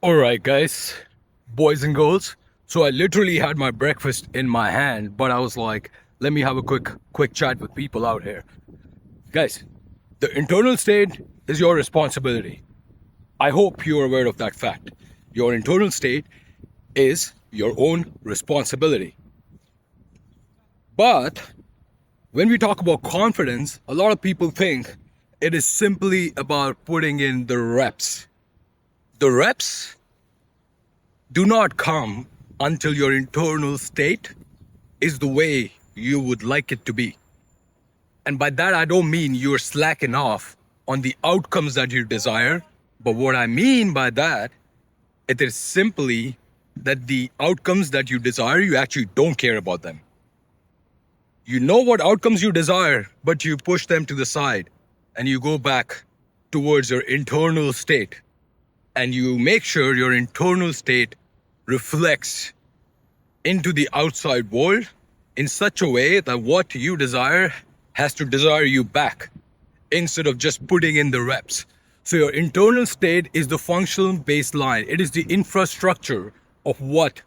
Alright, guys, boys and girls. So I literally had my breakfast in my hand, but I was like, let me have a quick chat with people out here. Guys, the internal state is your responsibility. I hope you're aware of that fact. Your internal state is your own responsibility. But when we talk about confidence, a lot of people think it is simply about putting in the reps. The reps do not come until your internal state is the way you would like it to be. And by that, I don't mean you're slacking off on the outcomes that you desire. But what I mean by that, it is simply that the outcomes that you desire, you actually don't care about them. You know what outcomes you desire, but you push them to the side and you go back towards your internal state. And you make sure your internal state reflects into the outside world in such a way that what you desire has to desire you back instead of just putting in the reps. So your internal state is the functional baseline. It is the infrastructure of what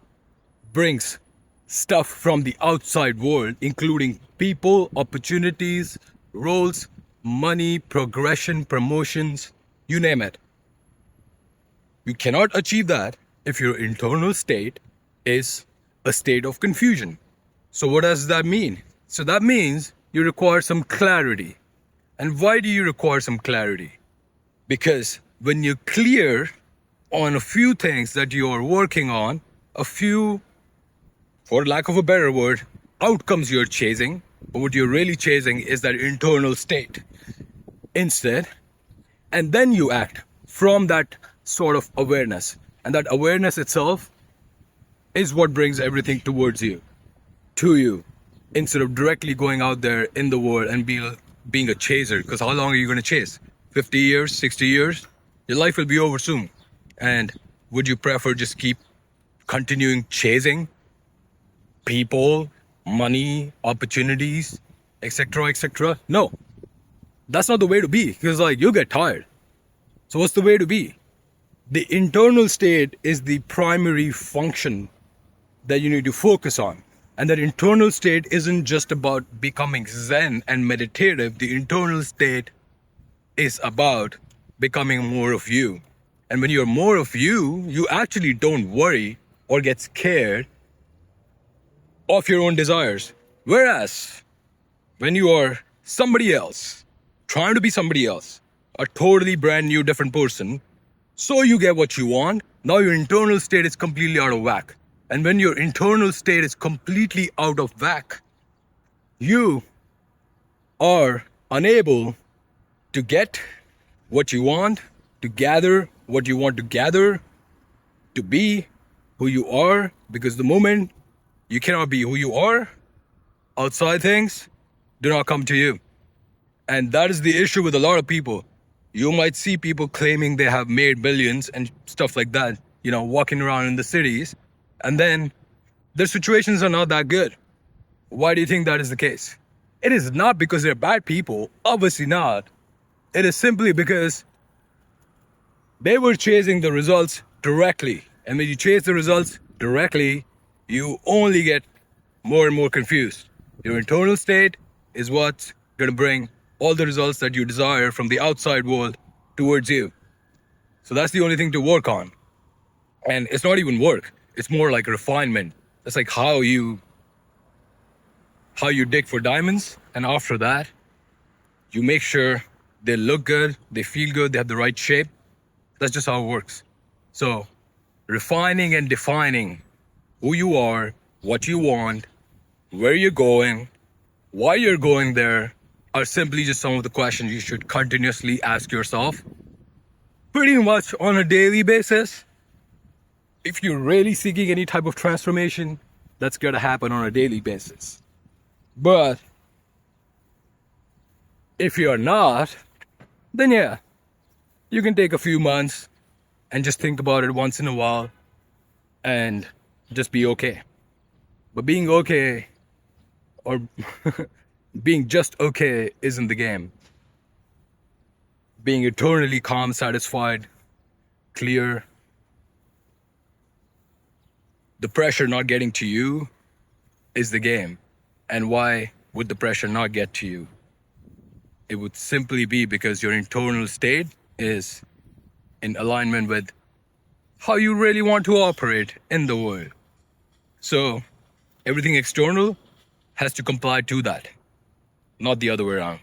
brings stuff from the outside world, including people, opportunities, roles, money, progression, promotions, you name it. You cannot achieve that if your internal state is a state of confusion. So what does that mean? So that means you require some clarity. And why do you require some clarity? Because when you're clear on a few things that you are working on, a few, for lack of a better word, outcomes you're chasing, but what you're really chasing is that internal state instead. And then you act from that sort of awareness. And that awareness itself is what brings everything towards you, to you, instead of directly going out there in the world and being a chaser. Because how long are you going to chase? 50 years, 60 years? Your life will be over soon. And would you prefer just keep continuing chasing people, money, opportunities, etc., etc.? No, that's not the way to be. Because you'll get tired. So what's the way to be? The internal state is the primary function that you need to focus on. And that internal state isn't just about becoming zen and meditative. The internal state is about becoming more of you. And when you're more of you, you actually don't worry or get scared of your own desires. Whereas when you are somebody else, trying to be somebody else, a totally brand new different person, so you get what you want, now your internal state is completely out of whack. And when your internal state is completely out of whack, you are unable to get what you want, to gather what you want to gather, to be who you are, because the moment you cannot be who you are, outside things do not come to you. And that is the issue with a lot of people. You might see people claiming they have made millions and stuff like that, walking around in the cities, and then their situations are not that good. Why do you think that is the case? It is not because they're bad people, obviously not. It is simply because they were chasing the results directly. And when you chase the results directly, you only get more and more confused. Your internal state is what's going to bring all the results that you desire from the outside world towards you. So that's the only thing to work on. And it's not even work. It's more like refinement. It's like how you dig for diamonds. And after that, you make sure they look good, they feel good, they have the right shape. That's just how it works. So refining and defining who you are, what you want, where you're going, why you're going there, are simply just some of the questions you should continuously ask yourself pretty much on a daily basis. If you're really seeking any type of transformation, that's going to happen on a daily basis. But if you're not, then yeah, you can take a few months and just think about it once in a while and just be okay. But being okay or being just okay isn't the game. Being eternally calm, satisfied, clear, the pressure not getting to you is the game. And why would the pressure not get to you? It would simply be because your internal state is in alignment with how you really want to operate in the world. So everything external has to comply to that, not the other way around.